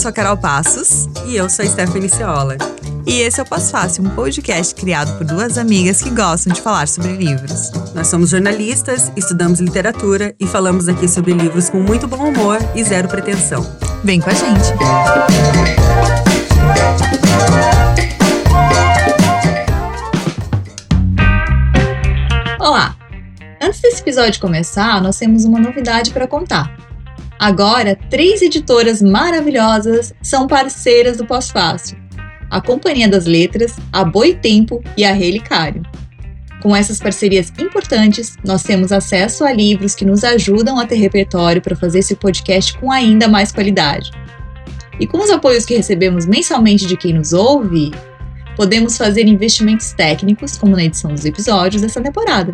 sou a Carol Passos. E eu sou a Stephanie Ciola. E esse é o Pós-Fácil, um podcast criado por duas amigas que gostam de falar sobre livros. Nós somos jornalistas, estudamos literatura e falamos aqui sobre livros com muito bom humor e zero pretensão. Vem com a gente! Olá! Antes desse episódio começar, nós temos uma novidade para contar. Agora, 3 editoras maravilhosas são parceiras do Pós-Fácil: a Companhia das Letras, a Boitempo e a Relicário. Com essas parcerias importantes, nós temos acesso a livros que nos ajudam a ter repertório para fazer esse podcast com ainda mais qualidade. E com os apoios que recebemos mensalmente de quem nos ouve, podemos fazer investimentos técnicos, como na edição dos episódios dessa temporada.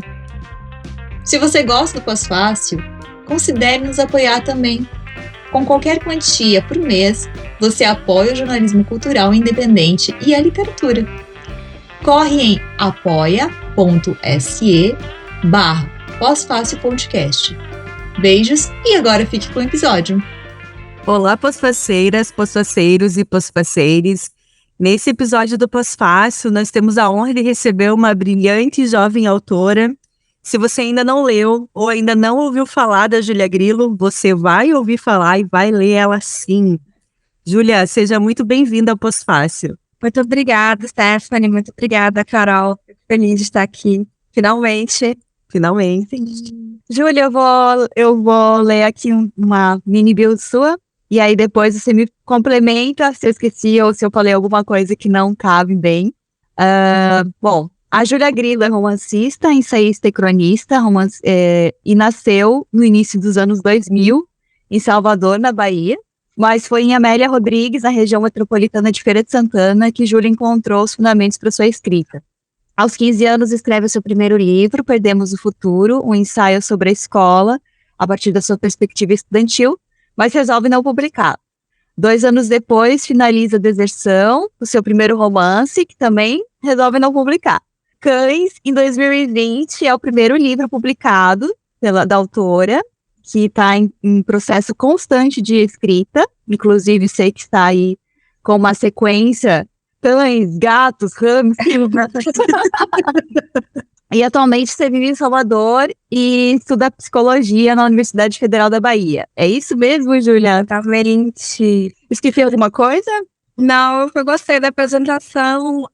Se você gosta do Pós-Fácil, considere nos apoiar também. Com qualquer quantia por mês, você apoia o jornalismo cultural independente e a literatura. Corre em apoia.se/Pós-Fácil-Podcast. Beijos e agora fique com o episódio. Olá, pós-faceiras, pós-faceiros e pós-faceires. Nesse episódio do Pós-Fácil, nós temos a honra de receber uma brilhante jovem autora. Se você ainda não leu ou ainda não ouviu falar da Júlia Grilo, você vai ouvir falar e vai ler ela sim. Júlia, seja muito bem-vinda ao Pós-Fácil. Muito obrigada, Stephanie. Muito obrigada, Carol. Fico feliz de estar aqui, finalmente. Júlia, eu vou ler aqui uma mini bio sua, e aí depois você me complementa se eu esqueci ou se eu falei alguma coisa que não cabe bem. Bom, a Júlia Grilo é romancista, ensaísta e cronista, e nasceu no início dos anos 2000, em Salvador, na Bahia, mas foi em Amélia Rodrigues, na região metropolitana de Feira de Santana, que Júlia encontrou os fundamentos para sua escrita. Aos 15 anos, escreve o seu primeiro livro, Perdemos o Futuro, um ensaio sobre a escola, a partir da sua perspectiva estudantil, mas resolve não publicar. 2 anos depois, finaliza Deserção, o seu primeiro romance, que também resolve não publicar. Cães, em 2020, é o primeiro livro publicado da autora, que está em processo constante de escrita, inclusive sei que está aí com uma sequência, cães, gatos, hamsters. E atualmente você vive em Salvador e estuda psicologia na Universidade Federal da Bahia. É isso mesmo, Júlia? Exatamente. Esqueci alguma coisa? Não, eu gostei da apresentação.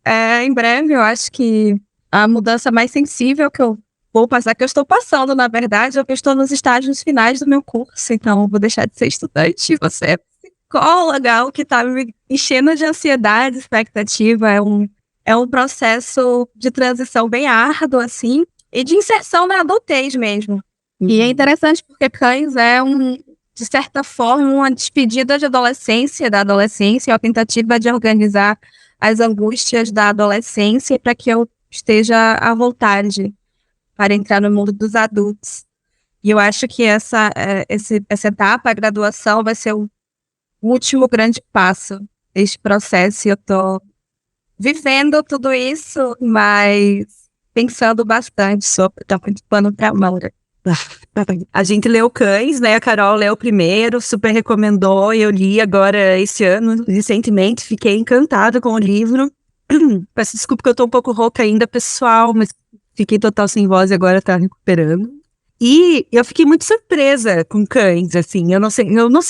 Em breve, eu acho que a mudança mais sensível que eu vou passar, que eu estou passando, na verdade, é que eu estou nos estágios finais do meu curso, então eu vou deixar de ser estudante. Você é psicóloga, o que está me enchendo de ansiedade, expectativa. É um processo de transição bem árduo, assim, e de inserção na adultez mesmo. E é interessante porque Cães é, de certa forma, uma despedida da adolescência, uma tentativa de organizar as angústias da adolescência para que eu esteja à vontade para entrar no mundo dos adultos. E eu acho que essa etapa, a graduação, vai ser o último grande passo deste processo. E eu estou vivendo tudo isso, mas pensando bastante sobre, tá muito pano pra manga. A gente leu Cães, né? A Carol leu primeiro, super recomendou, eu li agora esse ano, recentemente, fiquei encantada com o livro. Peço desculpa que eu tô um pouco rouca ainda, pessoal, mas fiquei total sem voz e agora tá recuperando. E eu fiquei muito surpresa com Cães, assim, eu não sei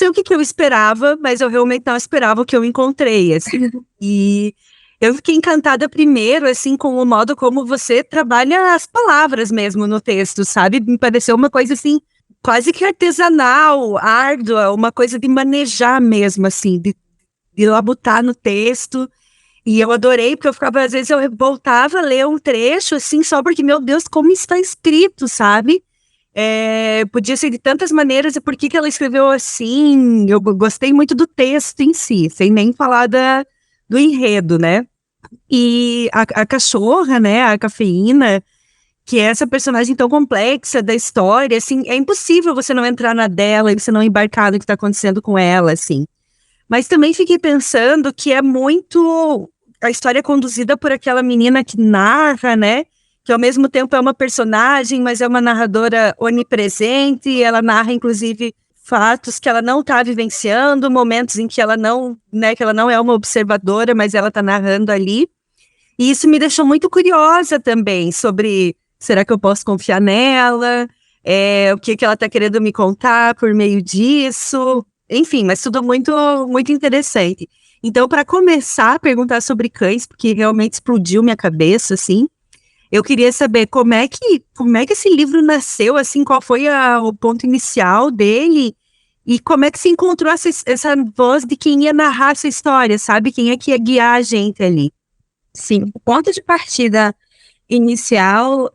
o que eu esperava, mas eu realmente não esperava o que eu encontrei, assim. E eu fiquei encantada primeiro, assim, com o modo como você trabalha as palavras mesmo no texto, sabe? Me pareceu uma coisa, assim, quase que artesanal, árdua, uma coisa de manejar mesmo, assim, de labutar no texto. E eu adorei, porque às vezes eu voltava a ler um trecho, assim, só porque, meu Deus, como está escrito, sabe? Podia ser de tantas maneiras, e por que ela escreveu assim? Eu gostei muito do texto em si, sem nem falar do enredo, né? E a cachorra, né, a Cafeína, que é essa personagem tão complexa da história, assim, é impossível você não entrar na dela e você não embarcar no que está acontecendo com ela, assim. Mas também fiquei pensando que é muito a história conduzida por aquela menina que narra, né? Que ao mesmo tempo é uma personagem, mas é uma narradora onipresente, e ela narra, inclusive, fatos que ela não está vivenciando, momentos em que ela não, né, que ela não é uma observadora, mas ela está narrando ali. E isso me deixou muito curiosa também sobre, será que eu posso confiar nela? O que ela está querendo me contar por meio disso? Enfim, mas tudo muito, muito interessante. Então, para começar a perguntar sobre cães, porque realmente explodiu minha cabeça, assim, eu queria saber como é que esse livro nasceu, assim, qual foi o ponto inicial dele e como é que se encontrou essa voz de quem ia narrar essa história, sabe? Quem é que ia guiar a gente ali? Sim, o ponto de partida inicial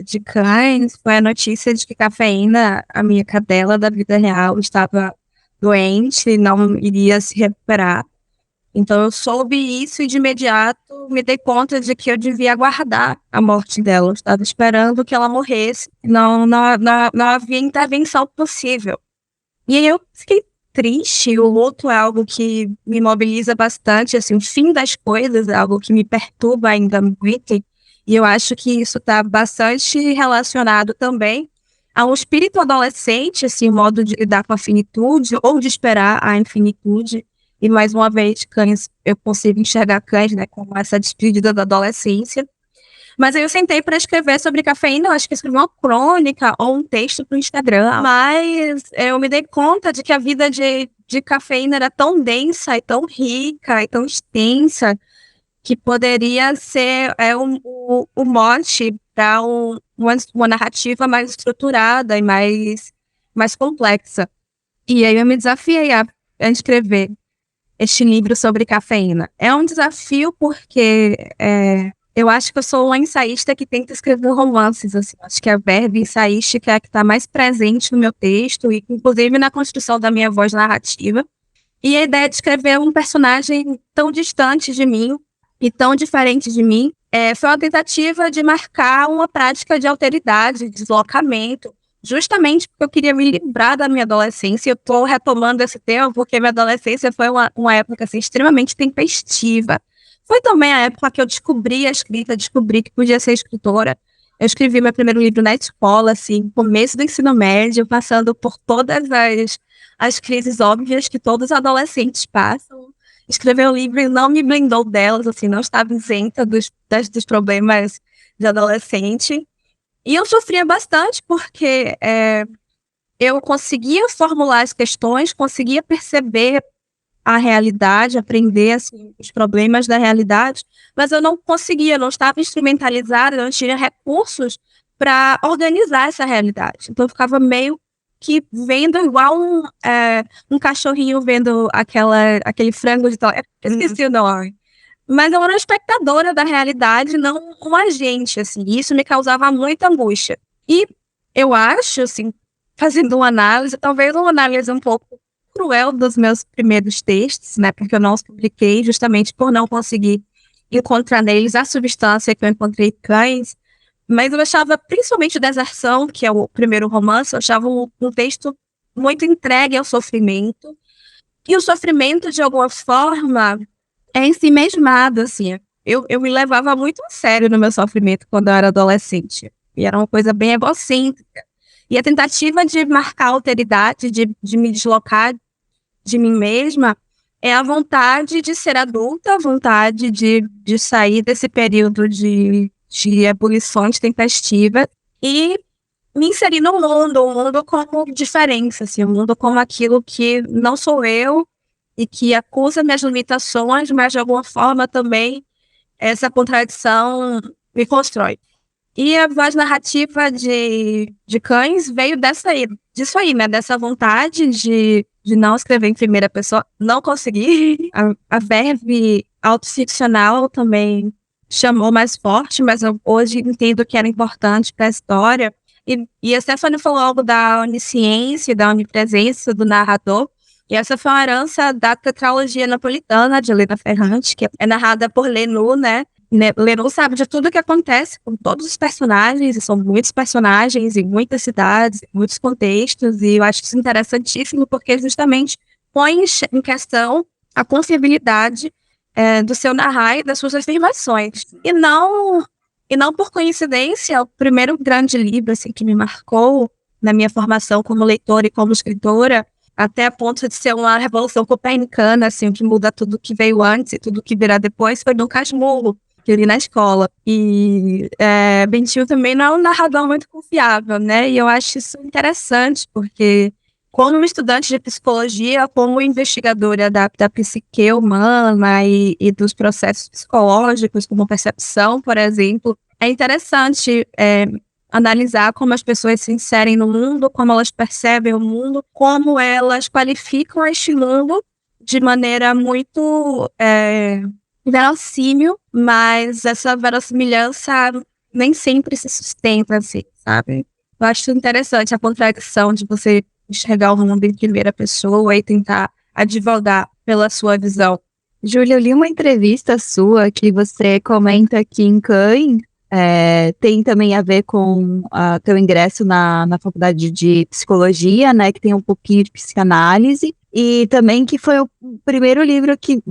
de Cães foi a notícia de que Cafeína, a minha cadela da vida real, estava doente e não iria se recuperar. Então eu soube isso e de imediato me dei conta de que eu devia aguardar a morte dela. Eu estava esperando que ela morresse. Não havia intervenção possível. E aí eu fiquei triste. O luto é algo que me mobiliza bastante. Assim, o fim das coisas é algo que me perturba ainda muito. E eu acho que isso está bastante relacionado também a um espírito adolescente, assim, o modo de lidar com a finitude ou de esperar a infinitude. E, mais uma vez, Cães, eu consigo enxergar Cães, né, como essa despedida da adolescência. Mas aí eu sentei para escrever sobre Cafeína, eu acho que escrevi uma crônica ou um texto para o Instagram. Mas eu me dei conta de que a vida de Cafeína era tão densa e tão rica e tão extensa que poderia ser o mote para uma narrativa mais estruturada e mais complexa. E aí eu me desafiei a escrever este livro sobre Cafeína. É um desafio porque eu acho que eu sou uma ensaísta que tenta escrever romances, assim. Acho que a verve ensaística é a que está mais presente no meu texto e, inclusive, na construção da minha voz narrativa. E a ideia de escrever um personagem tão distante de mim e tão diferente de mim foi uma tentativa de marcar uma prática de alteridade, de deslocamento, justamente porque eu queria me livrar da minha adolescência. Eu estou retomando esse tema porque minha adolescência foi uma época assim, extremamente tempestiva. Foi também a época que eu descobri a escrita, descobri que podia ser escritora. Eu escrevi meu primeiro livro na escola, assim, começo do ensino médio, passando por todas as crises óbvias que todos os adolescentes passam. Escrever o livro não me blindou delas, assim, não estava isenta dos problemas de adolescente. E eu sofria bastante porque eu conseguia formular as questões, conseguia perceber a realidade, aprender assim, os problemas da realidade, mas eu não conseguia, não estava instrumentalizada, não tinha recursos para organizar essa realidade. Então eu ficava meio que vendo igual um cachorrinho vendo aquele frango de tal. Esqueci o nome. Mas eu era uma espectadora da realidade, não um agente, assim. E isso me causava muita angústia. E eu acho, assim, fazendo uma análise, talvez uma análise um pouco cruel dos meus primeiros textos, né? Porque eu não os publiquei justamente por não conseguir encontrar neles a substância que eu encontrei em Cães. Mas eu achava, principalmente Deserção, que é o primeiro romance, eu achava um texto muito entregue ao sofrimento. E o sofrimento, de alguma forma, é em si mesmado, assim. Eu me levava muito a sério no meu sofrimento quando eu era adolescente. E era uma coisa bem egocêntrica. E a tentativa de marcar a alteridade, de me deslocar de mim mesma, é a vontade de ser adulta, a vontade de sair desse período de ebulições tempestivas e me inserir no mundo, um mundo como diferença, assim, um mundo como aquilo que não sou eu e que acusa minhas limitações, mas de alguma forma também essa contradição me constrói. E a voz narrativa de Cães veio disso aí, né? Dessa vontade de não escrever em primeira pessoa. Não consegui. A verve autoficcional também chamou mais forte, mas eu hoje entendo que era importante para a história. E a Stephanie falou algo da onisciência, da onipresença do narrador. E essa foi uma herança da tetralogia napolitana de Helena Ferrante, que é narrada por Lenu, né? Lenu sabe de tudo que acontece com todos os personagens, e são muitos personagens em muitas cidades, em muitos contextos, e eu acho isso interessantíssimo porque justamente põe em questão a confiabilidade do seu narrar e das suas afirmações. E não por coincidência, o primeiro grande livro assim, que me marcou na minha formação como leitora e como escritora, até a ponto de ser uma revolução copernicana, assim, que muda tudo que veio antes e tudo que virá depois, foi Dom Casmurro, que eu li na escola. E Bentinho também não é um narrador muito confiável, né? E eu acho isso interessante, porque como estudante de psicologia, como investigadora da psique humana e dos processos psicológicos, como percepção, por exemplo, é interessante analisar como as pessoas se inserem no mundo, como elas percebem o mundo, como elas qualificam este mundo de maneira muito verossímil, mas essa verossimilhança nem sempre se sustenta, assim, sabe? Eu acho interessante a contradição de você enxergar o mundo em primeira pessoa e tentar advogar pela sua visão. Júlia, eu li uma entrevista sua que você comenta que em Cães tem também a ver com teu ingresso na faculdade de psicologia, né, que tem um pouquinho de psicanálise, e também que foi o primeiro livro que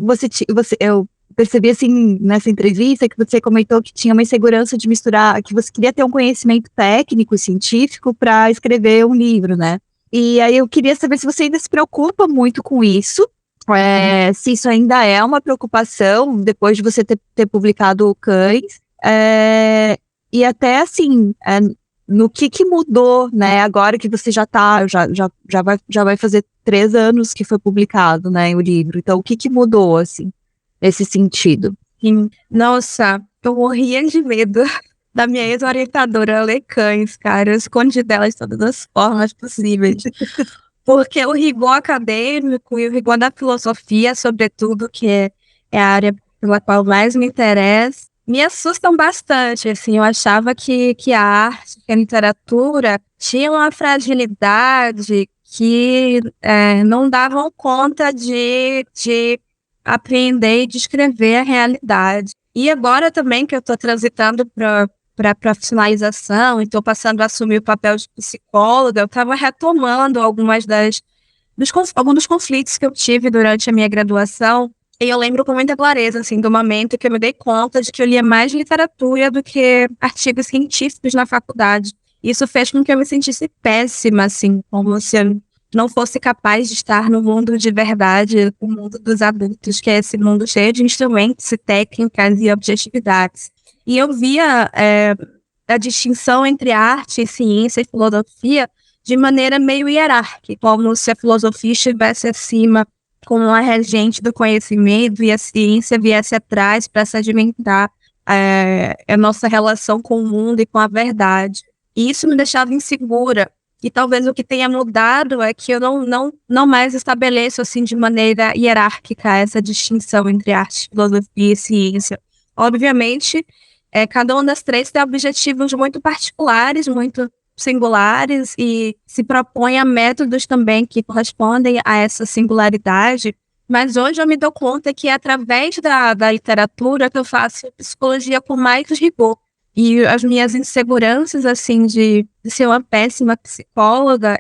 eu percebi assim nessa entrevista que você comentou que tinha uma insegurança de misturar, que você queria ter um conhecimento técnico, científico para escrever um livro, né? E aí eu queria saber se você ainda se preocupa muito com isso, se isso ainda é uma preocupação depois de você ter publicado o Cães, e até assim, no que mudou, né, agora que você já vai fazer 3 anos que foi publicado, né, o livro, então o que mudou, assim, nesse sentido? Sim. Nossa, eu morria de medo da minha ex-orientadora ler Cães, cara, eu escondi dela de todas as formas possíveis, porque o rigor acadêmico e o rigor da filosofia, sobretudo, que é a área pela qual mais me interessa, me assustam bastante, assim, eu achava que a arte, que a literatura tinha uma fragilidade que não davam conta de apreender e descrever a realidade. E agora também que eu estou transitando para profissionalização e estou passando a assumir o papel de psicóloga, eu estava retomando alguns dos conflitos que eu tive durante a minha graduação. E eu lembro com muita clareza, assim, do momento que eu me dei conta de que eu lia mais literatura do que artigos científicos na faculdade. Isso fez com que eu me sentisse péssima, assim, como se eu não fosse capaz de estar no mundo de verdade, o mundo dos adultos, que é esse mundo cheio de instrumentos e técnicas e objetividades. E eu via a distinção entre arte, ciência e filosofia de maneira meio hierárquica, como se a filosofia estivesse acima como uma regente do conhecimento e a ciência viesse atrás para sedimentar a nossa relação com o mundo e com a verdade. E isso me deixava insegura. E talvez o que tenha mudado é que eu não mais estabeleço assim de maneira hierárquica essa distinção entre arte, filosofia e ciência. Obviamente, cada uma das três tem objetivos muito particulares, muito singulares e se propõe a métodos também que correspondem a essa singularidade, mas hoje eu me dou conta que é através da literatura que eu faço psicologia com mais rigor. E as minhas inseguranças, assim, de ser uma péssima psicóloga,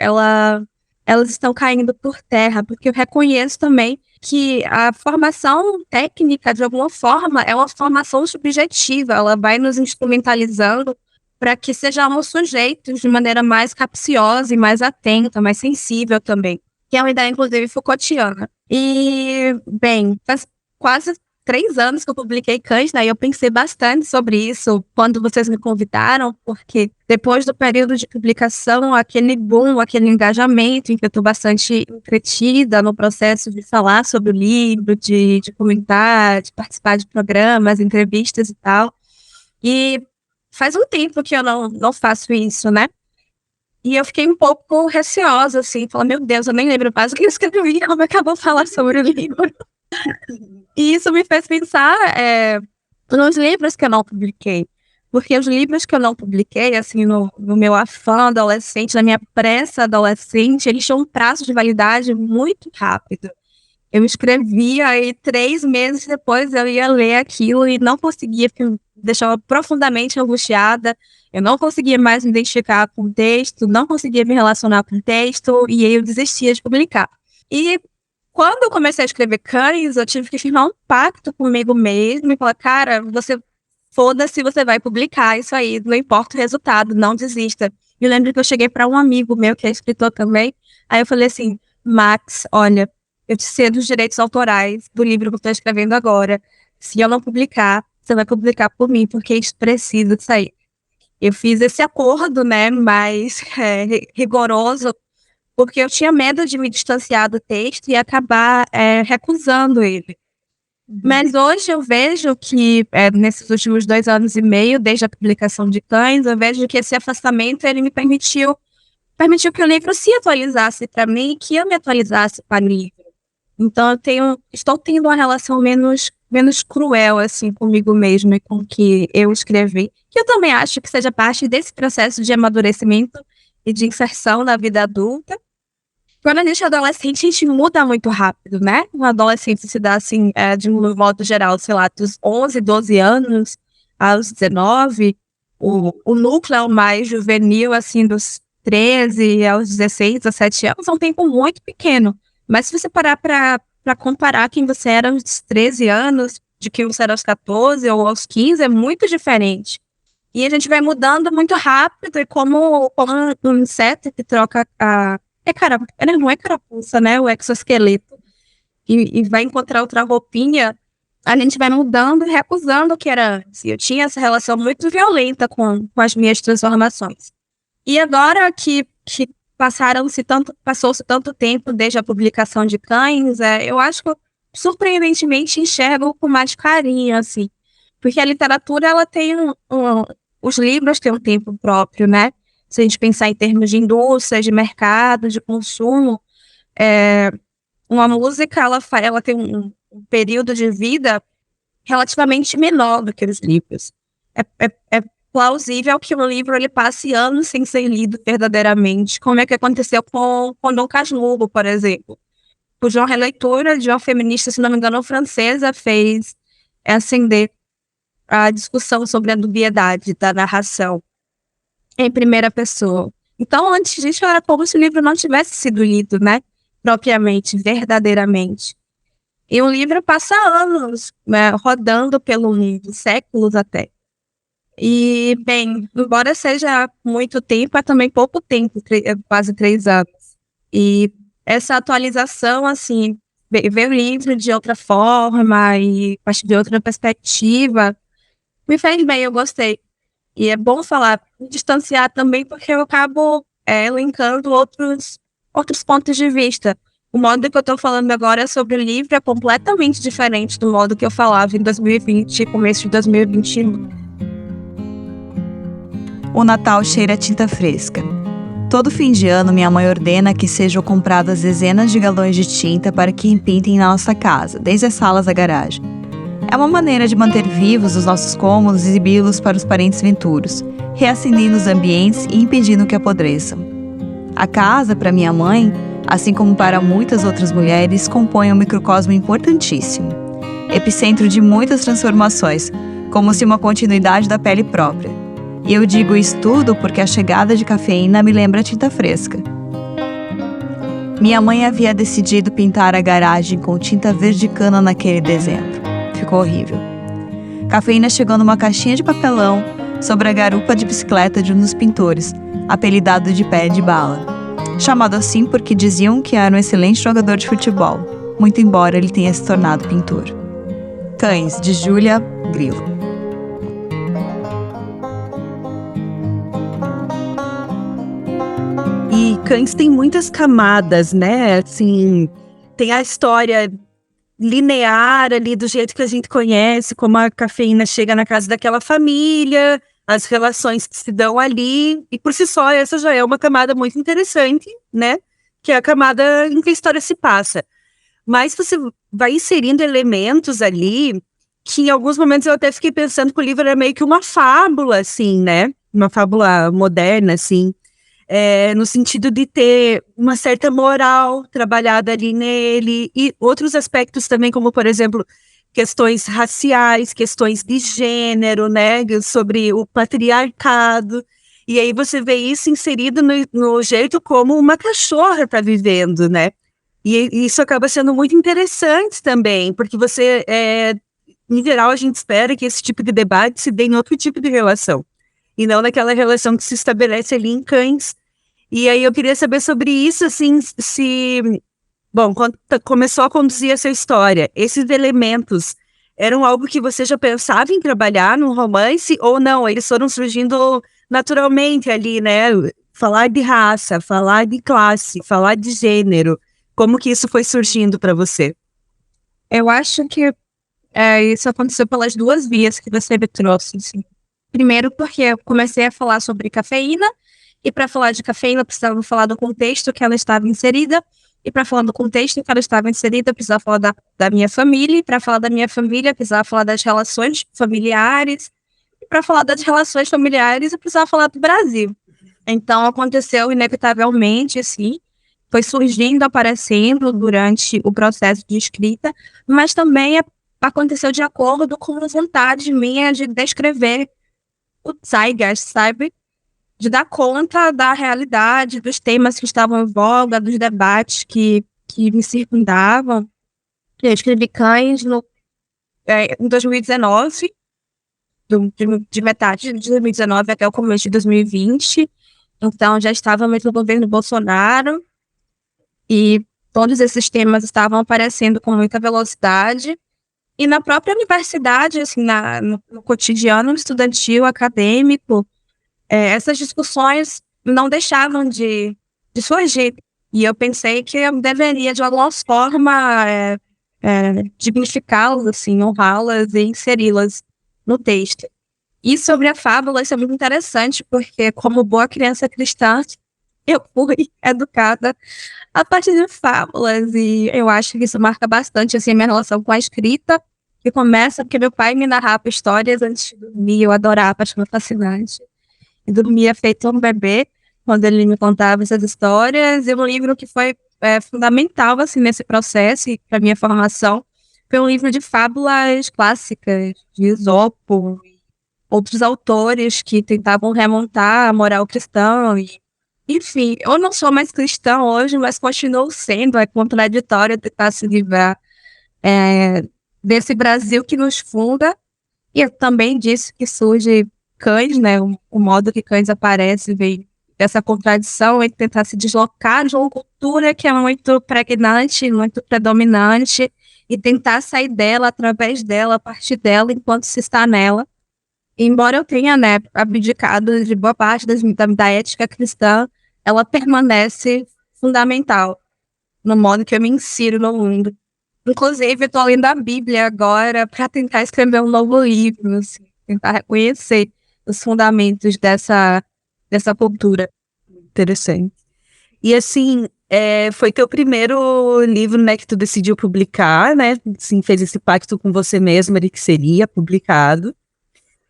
elas estão caindo por terra, porque eu reconheço também que a formação técnica, de alguma forma, é uma formação subjetiva, ela vai nos instrumentalizando para que sejamos sujeitos de maneira mais capciosa e mais atenta, mais sensível também, que é uma ideia, inclusive, Foucaultiana. E, bem, faz quase 3 anos que eu publiquei Cães, né, e eu pensei bastante sobre isso quando vocês me convidaram, porque depois do período de publicação, aquele boom, aquele engajamento em que eu estou bastante entretida no processo de falar sobre o livro, de comentar, de participar de programas, entrevistas e tal, e faz um tempo que eu não faço isso, né? E eu fiquei um pouco receosa, assim, falar, meu Deus, eu nem lembro mais o que eu escrevi, como é que eu vou falar sobre o livro? E isso me fez pensar nos livros que eu não publiquei. Porque os livros que eu não publiquei, assim, no meu afã adolescente, na minha pressa adolescente, eles tinham um prazo de validade muito rápido. Eu escrevia e 3 meses depois eu ia ler aquilo e não conseguia, porque me deixava profundamente angustiada. Eu não conseguia mais me identificar com o texto, não conseguia me relacionar com o texto e aí eu desistia de publicar. E quando eu comecei a escrever Cães, eu tive que firmar um pacto comigo mesmo e falar, cara, foda-se, você vai publicar isso aí, não importa o resultado, não desista. E eu lembro que eu cheguei para um amigo meu, que é escritor também, aí eu falei assim, Max, olha, eu te cedo os direitos autorais do livro que eu estou escrevendo agora. Se eu não publicar, você vai publicar por mim, porque isso precisa sair. Eu fiz esse acordo, né, mais rigoroso, porque eu tinha medo de me distanciar do texto e acabar recusando ele. Mas hoje eu vejo que, nesses últimos 2 anos e meio, desde a publicação de Cães, eu vejo que esse afastamento, ele me permitiu que o livro se atualizasse para mim e que eu me atualizasse para o livro. Então estou tendo uma relação menos cruel, assim, comigo mesma e com o que eu escrevi, que eu também acho que seja parte desse processo de amadurecimento e de inserção na vida adulta. Quando a gente é adolescente, a gente muda muito rápido, né? Um adolescente se dá, assim, de um modo geral, sei lá, dos 11, 12 anos aos 19, o núcleo mais juvenil, assim, dos 13 aos 16, 17 anos, é um tempo muito pequeno. Mas se você parar para comparar quem você era aos 13 anos, de quem você era aos 14 ou aos 15, é muito diferente. E a gente vai mudando muito rápido, e como um inseto que troca não é carapuça, né? O exoesqueleto. E vai encontrar outra roupinha, a gente vai mudando e recusando o que era antes. E eu tinha essa relação muito violenta com as minhas transformações. E agora que passou-se tanto tempo desde a publicação de Cães, eu acho que eu, surpreendentemente, enxergo com mais carinho, assim. Porque a literatura, ela tem os livros têm um tempo próprio, né? Se a gente pensar em termos de indústria, de mercado, de consumo, uma música, ela tem um período de vida relativamente menor do que os livros. É plausível que um livro ele passe anos sem ser lido verdadeiramente, como é que aconteceu com Dom Casmurro, por exemplo, cuja releitura de uma feminista, se não me engano, francesa, fez acender a discussão sobre a dubiedade da narração em primeira pessoa. Então, antes disso, era como se o livro não tivesse sido lido, né? Propriamente, verdadeiramente. E o livro passa anos, né, rodando pelo mundo, séculos até. E, bem, embora seja muito tempo, é também pouco tempo, quase 3 anos. E essa atualização, assim, ver o livro de outra forma e de outra perspectiva, me fez bem, eu gostei. E é bom falar, distanciar também, porque eu acabo elencando outros pontos de vista. O modo que eu estou falando agora sobre o livro é completamente diferente do modo que eu falava em 2020 e começo de 2021. O Natal cheira a tinta fresca. Todo fim de ano, minha mãe ordena que sejam compradas dezenas de galões de tinta para que empintem na nossa casa, desde as salas à garagem. É uma maneira de manter vivos os nossos cômodos e exibi-los para os parentes venturos, reacendendo os ambientes e impedindo que apodreçam. A casa, para minha mãe, assim como para muitas outras mulheres, compõe um microcosmo importantíssimo. Epicentro de muitas transformações, como se uma continuidade da pele própria. E eu digo isso tudo porque a chegada de cafeína me lembra tinta fresca. Minha mãe havia decidido pintar a garagem com tinta verde cana naquele dezembro. Ficou horrível. Cafeína chegou numa caixinha de papelão sobre a garupa de bicicleta de um dos pintores, apelidado de Pé de Bala. Chamado assim porque diziam que era um excelente jogador de futebol, muito embora ele tenha se tornado pintor. Cães, de Júlia Grilo. E Cães tem muitas camadas, né? Assim, tem a história linear ali do jeito que a gente conhece, como a cafeína chega na casa daquela família, as relações que se dão ali, e por si só essa já é uma camada muito interessante, né? Que é a camada em que a história se passa. Mas você vai inserindo elementos ali que em alguns momentos eu até fiquei pensando que o livro era meio que uma fábula, assim, né? Uma fábula moderna, assim. No sentido de ter uma certa moral trabalhada ali nele, e outros aspectos também, como, por exemplo, questões raciais, questões de gênero, né, sobre o patriarcado, e aí você vê isso inserido no jeito como uma cachorra está vivendo, né, e isso acaba sendo muito interessante também, porque em geral, a gente espera que esse tipo de debate se dê em outro tipo de relação. e não naquela relação que se estabelece ali em Cães. E aí eu queria saber sobre isso, assim, bom, quando começou a conduzir essa história, esses elementos eram algo que você já pensava em trabalhar num romance ou não? Eles foram surgindo naturalmente ali, né? Falar de raça, falar de classe, falar de gênero. Como que isso foi surgindo para você? Eu acho que isso aconteceu pelas duas vias que você me trouxe, assim. Primeiro porque eu comecei a falar sobre cafeína, e para falar de cafeína eu precisava falar do contexto que ela estava inserida, e para falar do contexto que ela estava inserida eu precisava falar da minha família, e para falar da minha família eu precisava falar das relações familiares, e para falar das relações familiares eu precisava falar do Brasil. Então aconteceu inevitavelmente, assim, foi surgindo, aparecendo durante o processo de escrita, mas também aconteceu de acordo com a vontade minha de descrever o zeitgeist, sabe? De dar conta da realidade, dos temas que estavam em voga, dos debates que me circundavam. Eu escrevi Cães em 2019, de metade de 2019 até o começo de 2020. Então, já estávamos no governo Bolsonaro e todos esses temas estavam aparecendo com muita velocidade. E na própria universidade, assim, no cotidiano estudantil, acadêmico, essas discussões não deixavam de surgir. E eu pensei que eu deveria, de alguma forma, dignificá-las, assim, honrá-las e inseri-las no texto. E sobre a fábula, isso é muito interessante, porque como boa criança cristã, eu fui educada a partir de fábulas, e eu acho que isso marca bastante, assim, a minha relação com a escrita, que começa porque meu pai me narrava histórias antes de dormir, eu adorava, achava fascinante. Eu dormia feito um bebê quando ele me contava essas histórias, e um livro que foi fundamental, assim, nesse processo e para minha formação, foi um livro de fábulas clássicas, de Esopo, outros autores que tentavam remontar a moral cristã. E, enfim, eu não sou mais cristã hoje, mas continuo sendo. É contraditório tentar se livrar desse Brasil que nos funda. E eu também disse que surge Cães, né? O modo que Cães aparece vem dessa contradição entre tentar se deslocar de uma cultura que é muito pregnante, muito predominante, e tentar sair dela, através dela, a partir dela, enquanto se está nela. Embora eu tenha, né, abdicado de boa parte da ética cristã, ela permanece fundamental no modo que eu me insiro no mundo. Inclusive, eu estou lendo a Bíblia agora para tentar escrever um novo livro, assim, tentar reconhecer os fundamentos dessa cultura. Interessante. E assim, foi teu primeiro livro, né, que tu decidiu publicar, né? Assim, fez esse pacto com você mesma de que seria publicado.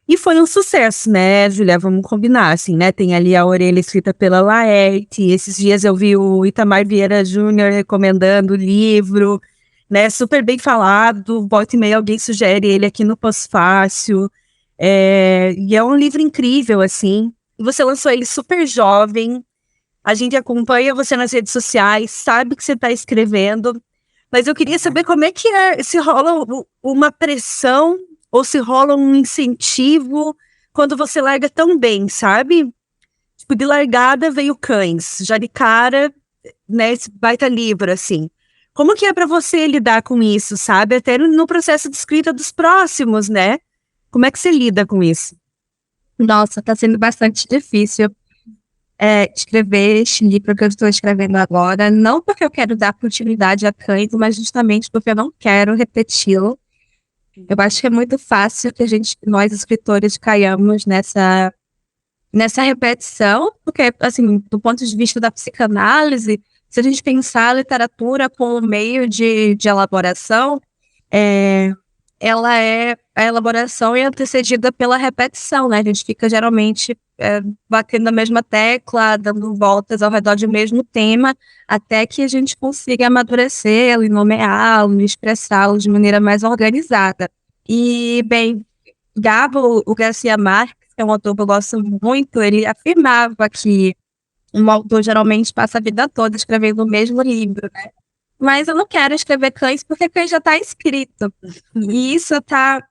E foi um sucesso, né, Julia? Vamos combinar, assim, né? Tem ali A Orelha, escrita pela Laerte. Esses dias eu vi o Itamar Vieira Júnior recomendando o livro, né? Super bem falado. Volta e meia alguém sugere ele aqui no Pós-Fácil. E é um livro incrível, assim. E você lançou ele super jovem. A gente acompanha você nas redes sociais, sabe que você está escrevendo. Mas eu queria saber como é que se rola uma pressão ou se rola um incentivo quando você larga tão bem, sabe? Tipo, de largada veio Cães, já de cara, né, esse baita livro, assim. Como que é para você lidar com isso, sabe? Até no processo de escrita dos próximos, né? Como é que você lida com isso? Nossa, tá sendo bastante difícil escrever este livro que eu estou escrevendo agora, não porque eu quero dar continuidade a Cães, mas justamente porque eu não quero repeti-lo. Eu acho que é muito fácil que nós escritores caiamos nessa repetição, porque, assim, do ponto de vista da psicanálise, se a gente pensar a literatura como meio de elaboração, a elaboração é antecedida pela repetição, né? A gente fica geralmente batendo na mesma tecla, dando voltas ao redor do mesmo tema, até que a gente consiga amadurecê-lo e nomeá-lo, expressá-lo de maneira mais organizada. E, bem, o Garcia Marques, que é um autor que eu gosto muito, ele afirmava que um autor geralmente passa a vida toda escrevendo o mesmo livro, né? Mas eu não quero escrever Cães porque Cães já está escrito. E isso tá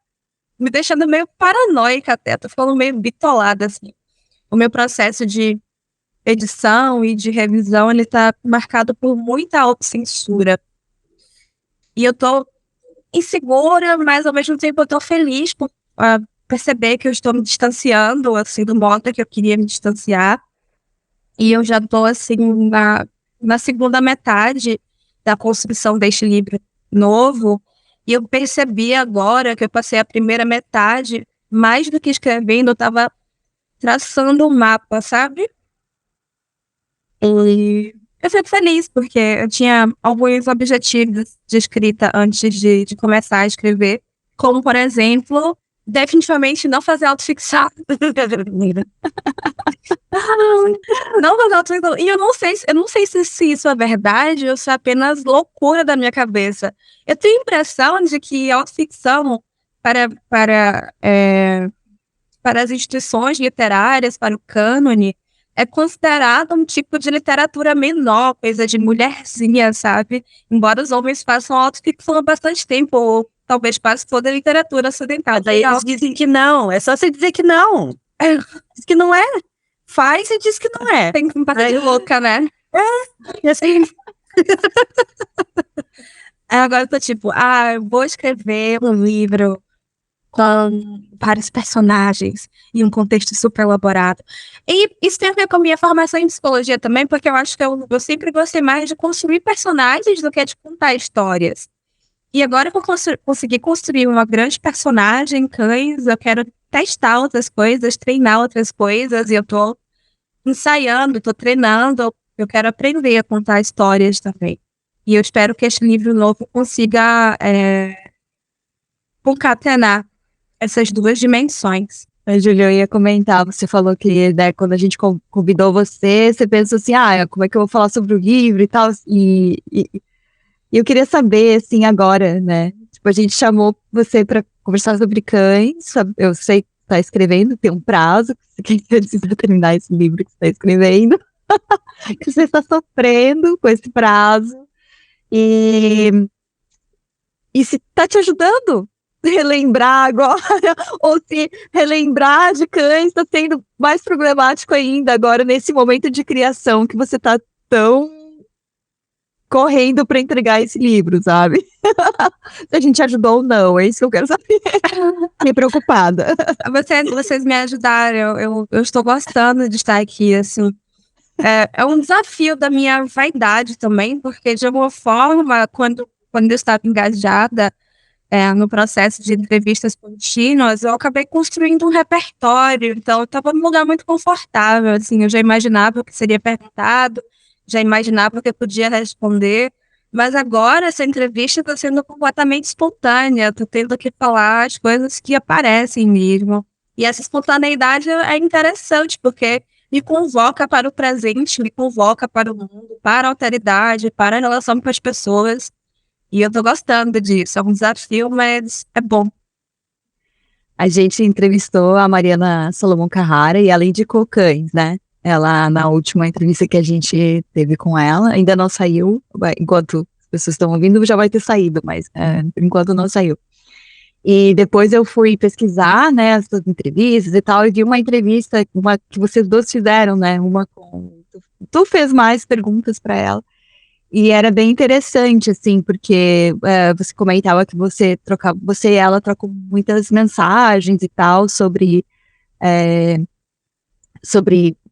me deixando meio paranoica até, tô ficando meio bitolada, assim. o meu processo de edição e de revisão, ele tá marcado por muita autocensura. E eu tô insegura, mas ao mesmo tempo eu tô feliz por perceber que eu estou me distanciando, assim, do modo que eu queria me distanciar. E eu já tô, assim, na segunda metade da construção deste livro novo. E eu percebi agora que eu passei a primeira metade, mais do que escrevendo, eu tava traçando um mapa, sabe? E eu fico feliz, porque eu tinha alguns objetivos de escrita antes de começar a escrever, como, por exemplo, definitivamente não fazer autoficção. Não fazer autoficção. E eu não sei se isso é verdade ou se é apenas loucura da minha cabeça. Eu tenho a impressão de que autoficção para as instituições literárias, para o cânone, é considerado um tipo de literatura menor, coisa de mulherzinha, sabe? Embora os homens façam autoficção há bastante tempo, ou talvez quase toda a literatura ocidental. Daí eles dizem que não, é só você dizer que não. Diz que não é. Faz e diz que não é. Tem que me passar de louca, né? E assim, Agora eu tô tipo, eu vou escrever um livro com vários personagens e um contexto super elaborado. E isso tem a ver com a minha formação em psicologia também, porque eu acho que eu sempre gostei mais de construir personagens do que de contar histórias. E agora que eu consegui construir uma grande personagem, cães, eu quero testar outras coisas, treinar outras coisas, e eu tô ensaiando, tô treinando, eu quero aprender a contar histórias também. E eu espero que este livro novo consiga concatenar essas duas dimensões. A Júlia, eu ia comentar, você falou que, né, quando a gente convidou você, você pensou assim, como é que eu vou falar sobre o livro e tal, e eu queria saber, assim, agora, né, tipo, a gente chamou você para conversar sobre cães, eu sei que tá escrevendo, tem um prazo, que você precisa terminar esse livro que você está escrevendo, que você está sofrendo com esse prazo, e se tá te ajudando relembrar agora, ou se relembrar de cães está sendo mais problemático ainda agora, nesse momento de criação que você tá tão correndo para entregar esse livro, sabe? Se a gente ajudou ou não, é isso que eu quero saber. Fiquei preocupada. Vocês me ajudaram, eu estou gostando de estar aqui, assim. É um desafio da minha vaidade também, porque de alguma forma, quando eu estava engajada no processo de entrevistas contínuas, eu acabei construindo um repertório, então eu estava num lugar muito confortável, assim, eu já imaginava o que seria perguntado, já imaginava o que eu podia responder, mas agora essa entrevista está sendo completamente espontânea, estou tendo que falar as coisas que aparecem mesmo, e essa espontaneidade é interessante, porque me convoca para o presente, me convoca para o mundo, para a alteridade, para a relação com as pessoas. E eu tô gostando disso, é um desafio, mas é bom. A gente entrevistou a Mariana Salomão Carrara e ela indicou cães, né? Ela, na última entrevista que a gente teve com ela, ainda não saiu, enquanto as pessoas estão ouvindo já vai ter saído, mas por enquanto não saiu. E depois eu fui pesquisar, né, as suas entrevistas e tal, e vi uma entrevista, uma que vocês dois fizeram, né, uma com... Tu fez mais perguntas para ela. E era bem interessante, assim, porque você comentava que você e ela trocam muitas mensagens e tal sobre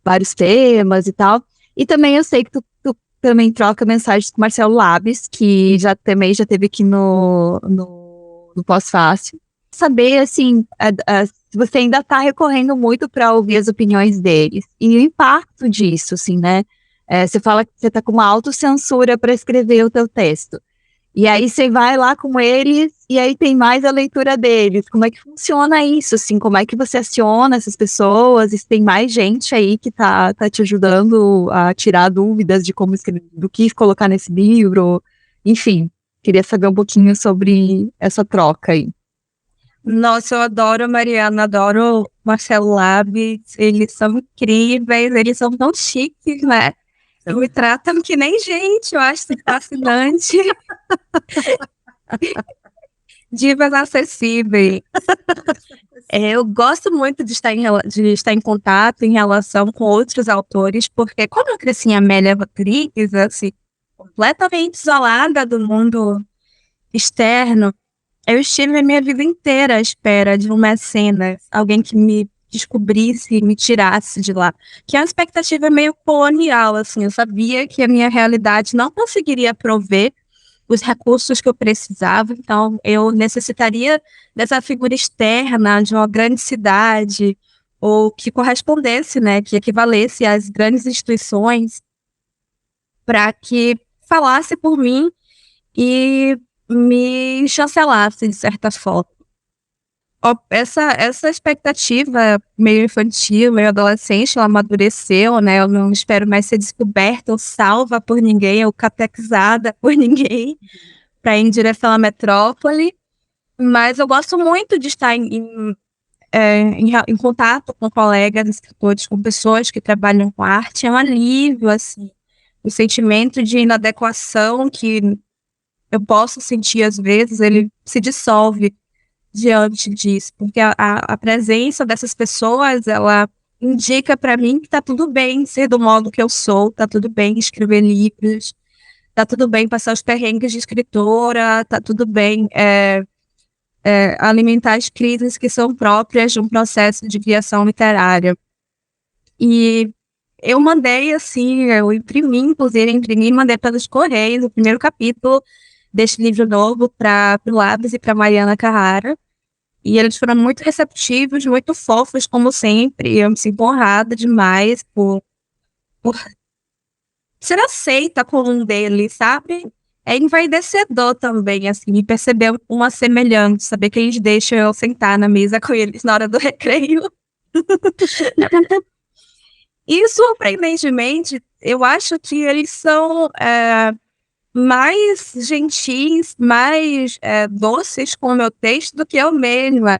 vários temas e tal. E também eu sei que tu também troca mensagens com o Marcelo Labes, que também já teve aqui no Pós-Fácil. Saber, assim, se você ainda está recorrendo muito para ouvir as opiniões deles. E o impacto disso, assim, né? Você fala que você está com uma autocensura para escrever o teu texto. E aí você vai lá com eles e aí tem mais a leitura deles. Como é que funciona isso, assim? Como é que você aciona essas pessoas? E se tem mais gente aí que tá te ajudando a tirar dúvidas de como escrever, do que colocar nesse livro? Enfim, queria saber um pouquinho sobre essa troca aí. Nossa, eu adoro a Mariana, adoro o Marcelo Labes, eles são incríveis, eles são tão chiques, né? Me tratam que nem gente, eu acho fascinante. Divas acessíveis. Eu gosto muito de estar em contato, em relação com outros autores, porque como eu cresci em Amélia Rodrigues, assim, completamente isolada do mundo externo, eu estive a minha vida inteira à espera de um mecenas, alguém que me descobrisse e me tirasse de lá. Que é uma expectativa meio colonial, assim, eu sabia que a minha realidade não conseguiria prover os recursos que eu precisava, então eu necessitaria dessa figura externa de uma grande cidade, ou que correspondesse, né, que equivalesse às grandes instituições, para que falasse por mim e me chancelasse, de certa forma. Essa expectativa meio infantil, meio adolescente, ela amadureceu, né? Eu não espero mais ser descoberta ou salva por ninguém, ou catequizada por ninguém para ir em direção à metrópole. Mas eu gosto muito de estar em contato com colegas escritores, com pessoas que trabalham com arte. É um alívio, assim. O sentimento de inadequação que eu posso sentir às vezes, ele se dissolve diante disso, porque a presença dessas pessoas, ela indica para mim que tá tudo bem ser do modo que eu sou, tá tudo bem escrever livros, tá tudo bem passar os perrengues de escritora, tá tudo bem alimentar as crises que são próprias de um processo de criação literária. E eu mandei, assim, eu imprimi e mandei pelos Correios o primeiro capítulo deste livro novo para o Labs e para Mariana Carrara. E eles foram muito receptivos, muito fofos, como sempre. Eu me sinto honrada demais por ser aceita como um deles, sabe? É envaidecedor também, assim, e perceber uma semelhança, saber que eles deixam eu sentar na mesa com eles na hora do recreio. E, surpreendentemente, eu acho que eles são mais gentis, mais doces com o meu texto do que eu mesma.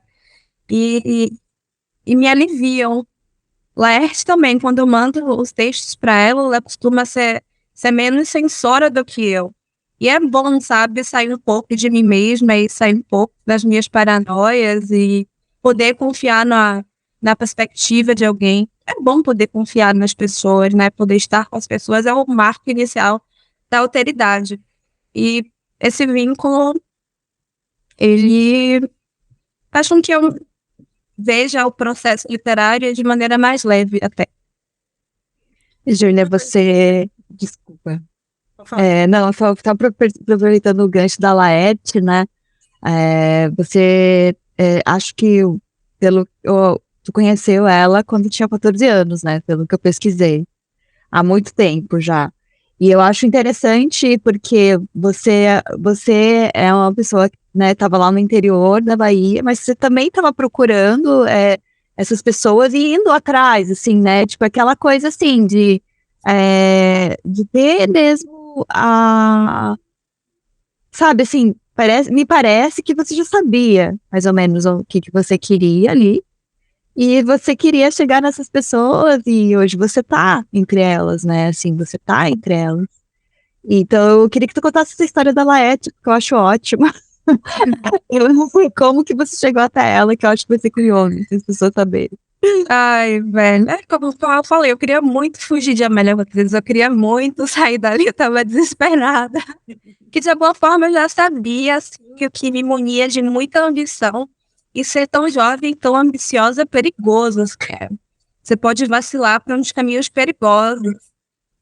E me aliviam. Laerte também, quando eu mando os textos para ela costuma ser menos censora do que eu. E é bom, sabe, sair um pouco de mim mesma e sair um pouco das minhas paranoias e poder confiar na perspectiva de alguém. É bom poder confiar nas pessoas, né? Poder estar com as pessoas é o marco inicial da alteridade. E esse vínculo, ele faz com que eu veja o processo literário de maneira mais leve até. Júlia, você... Desculpa. Não, só estava aproveitando o gancho da Laerte, né? Você, acho que tu conheceu ela quando tinha 14 anos, né? Pelo que eu pesquisei. Há muito tempo já. E eu acho interessante porque você é uma pessoa que, né, estava lá no interior da Bahia, mas você também estava procurando essas pessoas e indo atrás, assim, né? Tipo, aquela coisa, assim, de ter mesmo sabe, assim, me parece que você já sabia, mais ou menos, o que você queria ali. E você queria chegar nessas pessoas e hoje você tá entre elas, né? Assim, você tá entre elas. Então, eu queria que tu contasse essa história da Laerte, que eu acho ótima. Eu não sei como que você chegou até ela, que eu acho que vai ser curioso, se as pessoas saberem. Ai, velho, como eu falei, eu queria muito fugir de Amélia Rodrigues, eu queria muito sair dali, eu tava desesperada. Que de alguma forma eu já sabia, assim, que o que me munia de muita ambição e ser tão jovem, tão ambiciosa é perigoso, cara. Você pode vacilar para uns caminhos perigosos.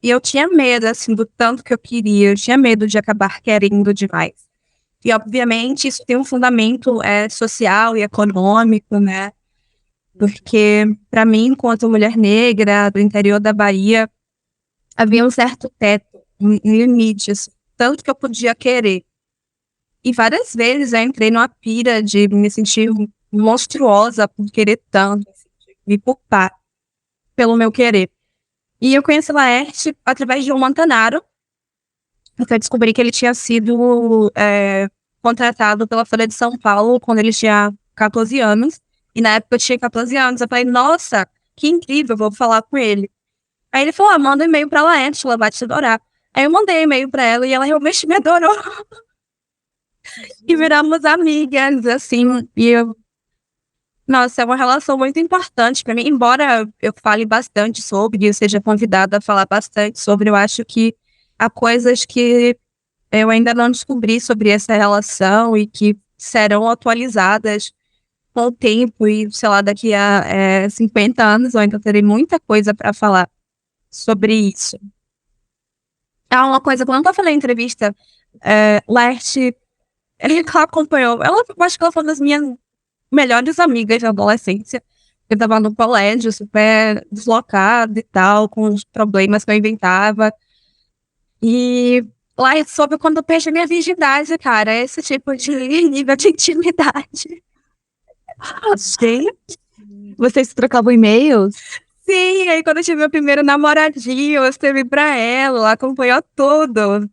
E eu tinha medo, assim, do tanto que eu queria, eu tinha medo de acabar querendo demais. E, obviamente, isso tem um fundamento social e econômico, né? Porque, para mim, enquanto mulher negra do interior da Bahia, havia um certo teto, um limite, assim, tanto que eu podia querer. E várias vezes eu entrei numa pira de me sentir monstruosa por querer tanto, assim, de me culpar pelo meu querer. E eu conheci Laerte através de um Montanaro, porque eu descobri que ele tinha sido contratado pela Folha de São Paulo quando ele tinha 14 anos. E na época eu tinha 14 anos. Eu falei, nossa, que incrível, vou falar com ele. Aí ele falou, manda um e-mail pra Laerte, ela vai te adorar. Aí eu mandei um e-mail pra ela e ela realmente me adorou. E viramos amigas, assim, e eu Nossa, é uma relação muito importante para mim, embora eu fale bastante sobre, eu seja convidada a falar bastante sobre, eu acho que há coisas que eu ainda não descobri sobre essa relação e que serão atualizadas com o tempo e, sei lá, daqui a 50 anos eu ainda terei muita coisa para falar sobre isso. Ah, uma coisa que eu nunca falei em entrevista, Laerte, ela acompanhou, eu acho que ela foi uma das minhas melhores amigas da adolescência. Eu tava no colégio, super deslocada e tal, com os problemas que eu inventava. E lá eu soube quando eu perdi minha virgindade, cara. Esse tipo de nível de intimidade. Gente, Vocês trocavam e-mails? Sim, aí quando eu tive meu primeiro namoradinho, eu escrevi pra ela acompanhou tudo.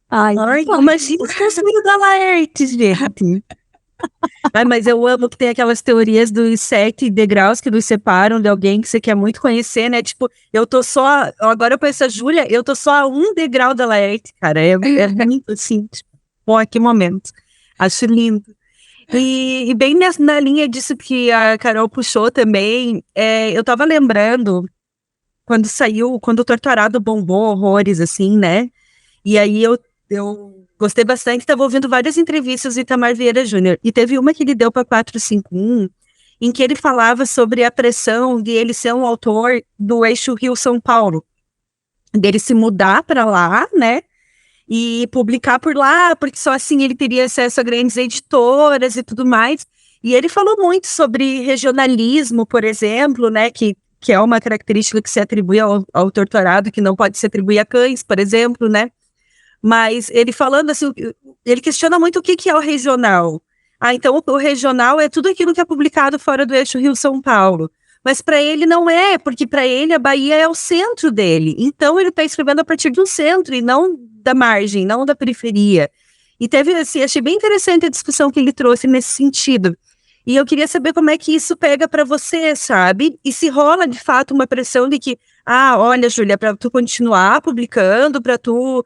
ai, imagina os casos da Laerte, gente. Ai, mas eu amo que tem aquelas teorias dos 7 degraus que nos separam de alguém que você quer muito conhecer, né? Tipo, eu tô só. Agora eu penso a Júlia, eu tô só a 1 degrau da Laerte, cara. É muito assim. Tipo, pô, que momento. Acho lindo. E bem na linha disso que a Carol puxou também, eu tava lembrando quando o Torturado bombou horrores, assim, né? E aí eu gostei bastante, estava ouvindo várias entrevistas do Itamar Vieira Júnior, e teve uma que ele deu para 451, em que ele falava sobre a pressão de ele ser um autor do eixo Rio-São Paulo, dele se mudar para lá, né, e publicar por lá, porque só assim ele teria acesso a grandes editoras e tudo mais. E ele falou muito sobre regionalismo, por exemplo, né, que é uma característica que se atribui ao Torturado, que não pode se atribuir a Cães, por exemplo, né. Mas ele falando assim, ele questiona muito o que é o regional. Ah, então o regional é tudo aquilo que é publicado fora do eixo Rio-São Paulo. Mas para ele não é, porque para ele a Bahia é o centro dele. Então ele está escrevendo a partir do centro e não da margem, não da periferia. E teve assim, achei bem interessante a discussão que ele trouxe nesse sentido. E eu queria saber como é que isso pega para você, sabe? E se rola de fato uma pressão de que, olha, Júlia, para tu continuar publicando, para tu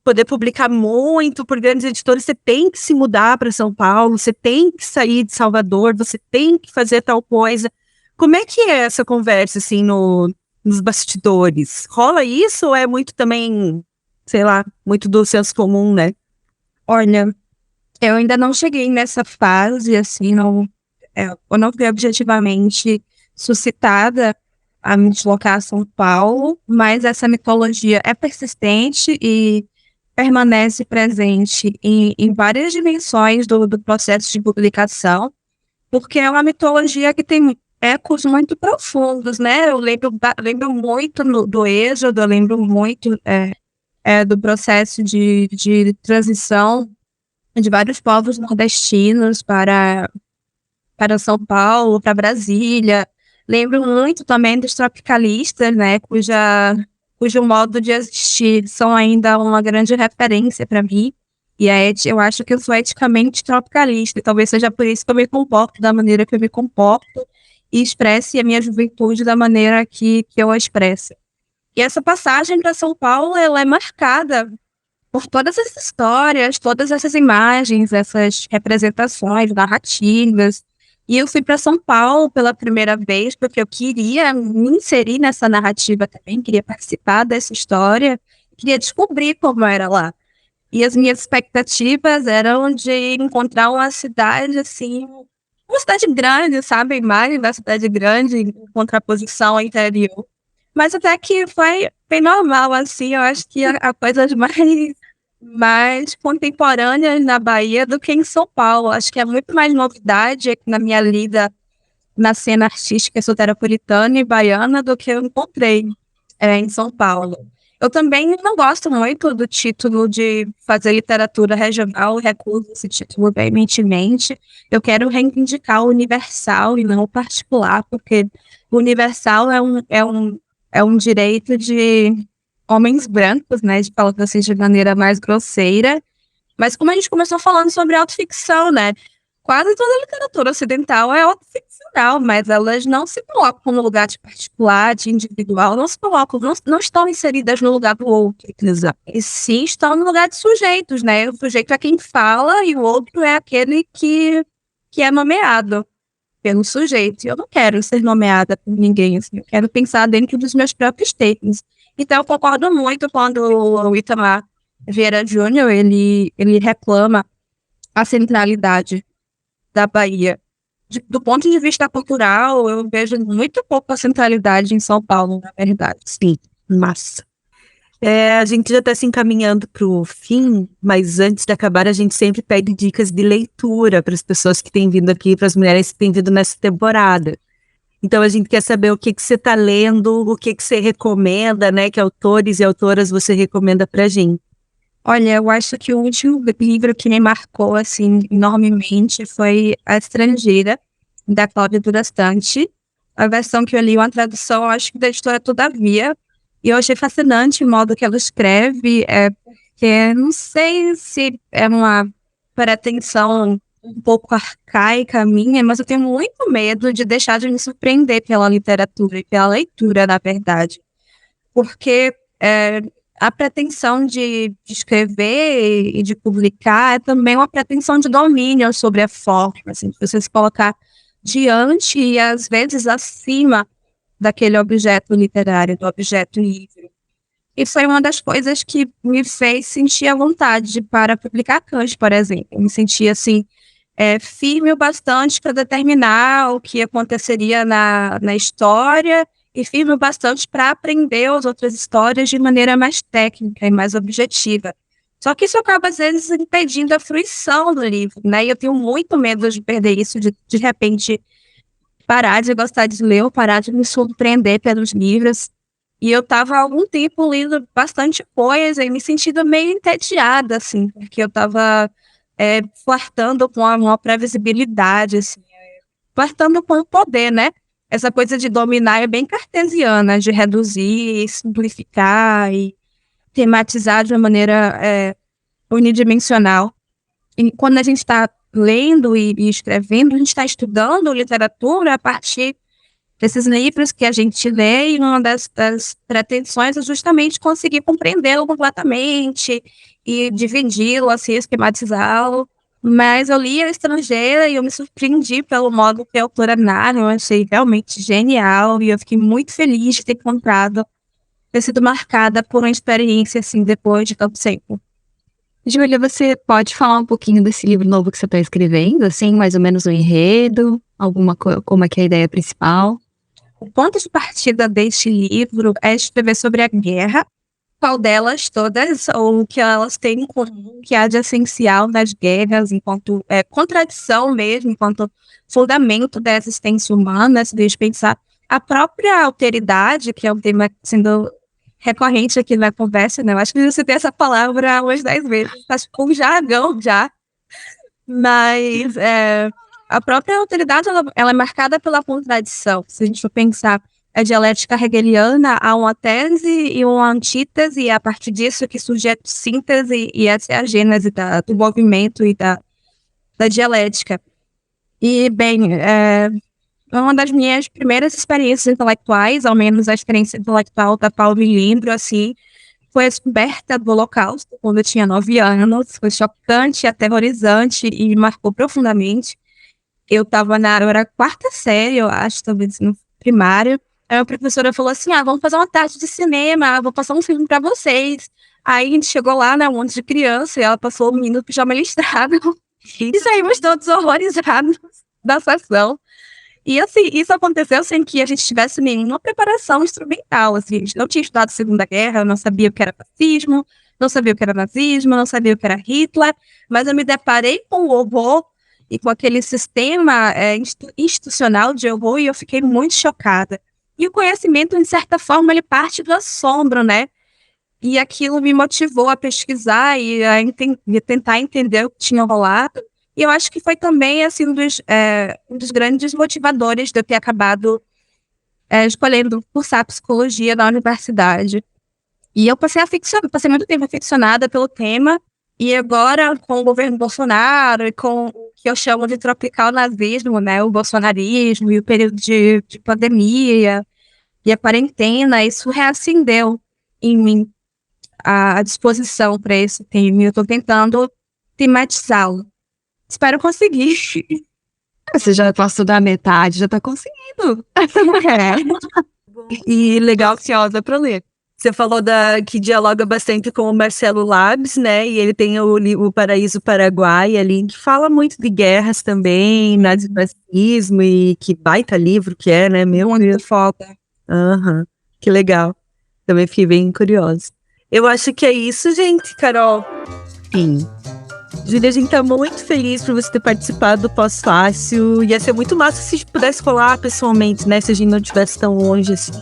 poder publicar muito por grandes editores, você tem que se mudar para São Paulo, você tem que sair de Salvador, você tem que fazer tal coisa. Como é que é essa conversa, assim, nos bastidores? Rola isso ou é muito também, sei lá, muito do senso comum, né? Olha, eu ainda não cheguei nessa fase, assim, eu não fui objetivamente suscitada a me deslocar a São Paulo, mas essa mitologia é persistente e permanece presente em várias dimensões do processo de publicação, porque é uma mitologia que tem ecos muito profundos, né? Eu lembro muito do Êxodo, eu lembro muito do processo de transição de vários povos nordestinos para São Paulo, para Brasília. Lembro muito também dos tropicalistas, né, cujo modo de existir são ainda uma grande referência para mim. E eu acho que eu sou eticamente tropicalista, e talvez seja por isso que eu me comporto da maneira que eu me comporto e expresse a minha juventude da maneira que eu a expresso. E essa passagem para São Paulo, ela é marcada por todas essas histórias, todas essas imagens, essas representações, narrativas. E eu fui para São Paulo pela primeira vez porque eu queria me inserir nessa narrativa também, queria participar dessa história, queria descobrir como era lá. E as minhas expectativas eram de encontrar uma cidade, assim, uma cidade grande, sabe? A imagem da cidade grande em contraposição ao interior. Mas até que foi bem normal, assim, eu acho que a coisa mais contemporâneas na Bahia do que em São Paulo. Acho que é muito mais novidade na minha lida na cena artística soteropolitana e baiana do que eu encontrei em São Paulo. Eu também não gosto muito do título de fazer literatura regional, recuso esse título veementemente. Eu quero reivindicar o universal e não o particular, porque o universal é um direito de homens brancos, né, de falar assim de maneira mais grosseira, mas como a gente começou falando sobre autoficção, né, quase toda a literatura ocidental é autoficcional, mas elas não se colocam no lugar de particular, de individual, não se colocam, não estão inseridas no lugar do outro. Exato. E sim estão no lugar de sujeitos, né, o sujeito é quem fala e o outro é aquele que é nomeado. pelo sujeito. Eu não quero ser nomeada por ninguém, assim, eu quero pensar dentro dos meus próprios termos. Então, eu concordo muito quando o Itamar Vieira Júnior, ele reclama a centralidade da Bahia. Do ponto de vista cultural, eu vejo muito pouco a centralidade em São Paulo, na verdade. Sim, massa. A gente já está se encaminhando para o fim, mas antes de acabar, a gente sempre pede dicas de leitura para as pessoas que têm vindo aqui, para as mulheres que têm vindo nessa temporada. Então, a gente quer saber o que você está lendo, o que você recomenda, né? Que autores e autoras você recomenda para a gente. Olha, eu acho que o último livro que me marcou, assim, enormemente foi A Estrangeira, da Cláudia Durastante. A versão que eu li, uma tradução, eu acho que da editora Todavia. E eu achei fascinante o modo que ela escreve, porque não sei se é uma pretensão um pouco arcaica minha, mas eu tenho muito medo de deixar de me surpreender pela literatura e pela leitura, na verdade. Porque a pretensão de escrever e de publicar é também uma pretensão de domínio sobre a forma, assim, de você se colocar diante e às vezes acima daquele objeto literário, do objeto livre. E foi uma das coisas que me fez sentir a vontade para publicar Cães, por exemplo. Eu me sentia assim, firme o bastante para determinar o que aconteceria na história e firme o bastante para aprender as outras histórias de maneira mais técnica e mais objetiva. Só que isso acaba, às vezes, impedindo a fruição do livro, né? E eu tenho muito medo de perder isso, de repente, parar de gostar de ler ou parar de me surpreender pelos livros. E eu estava há algum tempo lendo bastante coisa e me sentindo meio entediada, assim, porque eu estava flertando com uma previsibilidade, assim, flertando com o poder, né? Essa coisa de dominar é bem cartesiana, de reduzir, simplificar e tematizar de uma maneira unidimensional. E quando a gente está lendo e escrevendo, a gente está estudando literatura a partir desses livros que a gente lê, e uma das pretensões é justamente conseguir compreendê-lo completamente e dividi-lo, assim, esquematizá-lo. Mas eu li A Estrangeira e eu me surpreendi pelo modo que a autora narra, eu achei realmente genial e eu fiquei muito feliz de ter encontrado, ter sido marcada por uma experiência assim depois de tanto tempo. Júlia, você pode falar um pouquinho desse livro novo que você está escrevendo, assim, mais ou menos o enredo, como é que é a ideia principal? O ponto de partida deste livro é escrever sobre a guerra, qual delas todas, ou o que elas têm em comum, que há de essencial nas guerras, enquanto contradição mesmo, enquanto fundamento da existência humana, se deixa pensar a própria alteridade, que é um tema sendo recorrente aqui na conversa, né? Eu acho que você tem essa palavra umas 10 vezes, acho que um jargão já, mas a própria alteridade ela é marcada pela contradição. Se a gente for pensar a dialética hegeliana, há uma tese e uma antítese, e a partir disso que surge a síntese, e essa é a gênese do movimento e da dialética. E, bem, uma das minhas primeiras experiências intelectuais, ao menos a experiência intelectual da qual me lembro, assim, foi a descoberta do Holocausto, quando eu tinha 9 anos. Foi chocante, aterrorizante e me marcou profundamente. Eu era a 4ª série, eu acho, talvez no primário. Aí a professora falou assim, vamos fazer uma tarde de cinema, vou passar um filme pra vocês. Aí a gente chegou lá, né, um monte de criança, e ela passou o menino do pijama listrado. E saímos todos horrorizados da sessão. E assim, isso aconteceu sem que a gente tivesse nenhuma preparação instrumental, assim, a gente não tinha estudado a Segunda Guerra, eu não sabia o que era fascismo, não sabia o que era nazismo, não sabia o que era Hitler, mas eu me deparei com o horror e com aquele sistema institucional de horror, e eu fiquei muito chocada. E o conhecimento, de certa forma, ele parte do assombro, né? E aquilo me motivou a pesquisar e a tentar entender o que tinha rolado. E eu acho que foi também assim, um dos grandes motivadores de eu ter acabado escolhendo cursar psicologia na universidade. E eu passei muito tempo aficionada pelo tema, e agora, com o governo Bolsonaro e com o que eu chamo de tropical nazismo, né, o bolsonarismo e o período de pandemia e a quarentena, isso reacendeu em mim a disposição para esse tema. Eu estou tentando tematizá-lo. Espero conseguir. Você já passou da metade, já tá conseguindo. E legal, Ansiosa pra ler. você falou que dialoga bastante com o Marcelo Labs, né? E ele tem o Paraíso Paraguai ali, que fala muito de guerras também, nazifascismo, e que baita livro que é, né? Muito foda. Aham, que legal. Também fiquei bem curiosa. Eu acho que é isso, gente, Carol. Sim. Júlia, a gente tá muito feliz por você ter participado do Pós-Fácil. Ia ser muito massa se a gente pudesse colar pessoalmente, né? Se a gente não estivesse tão longe assim.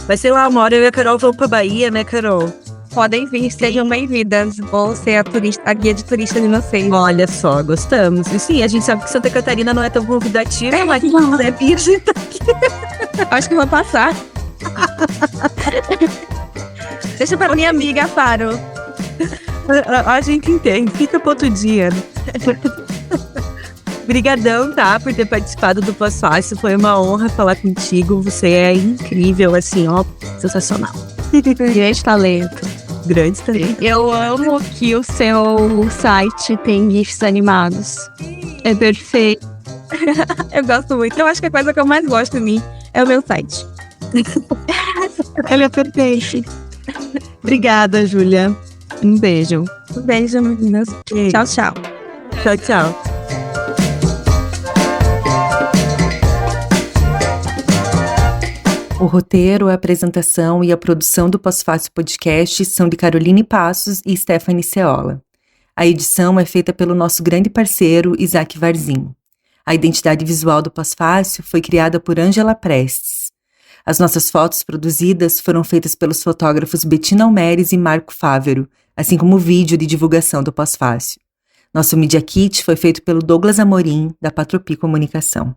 Mas sei lá, uma hora eu e a Carol vamos pra Bahia, né, Carol? Podem vir, sejam bem-vindas. Vou ser a guia de turista de vocês. Olha só, gostamos. E sim, a gente sabe que Santa Catarina não é tão convidativa, mas é virgem tá aqui. Acho que vou passar. Deixa para minha amiga, Faro. A gente entende, fica pro outro dia. Né? Obrigadão, tá, por ter participado do Pós-Fácil. Foi uma honra falar contigo. Você é incrível, assim, ó, sensacional. Grande talento. Grande talento. Eu amo que o seu site tem GIFs animados. É perfeito. Eu gosto muito. Eu acho que a coisa que eu mais gosto em mim é o meu site. Ele é perfeito. Obrigada, Júlia. Um beijo. Um beijo, meninas. Tchau, tchau. Tchau, tchau. O roteiro, a apresentação e a produção do Pós-Fácil Podcast são de Caroline Passos e Stephanie Ceola. A edição é feita pelo nosso grande parceiro, Isaac Varzim. A identidade visual do Pós-Fácil foi criada por Ângela Prestes. As nossas fotos produzidas foram feitas pelos fotógrafos Bettina Almeres e Marco Fávero, assim como o vídeo de divulgação do Pós-Fácil. Nosso Media Kit foi feito pelo Douglas Amorim, da Patropi Comunicação.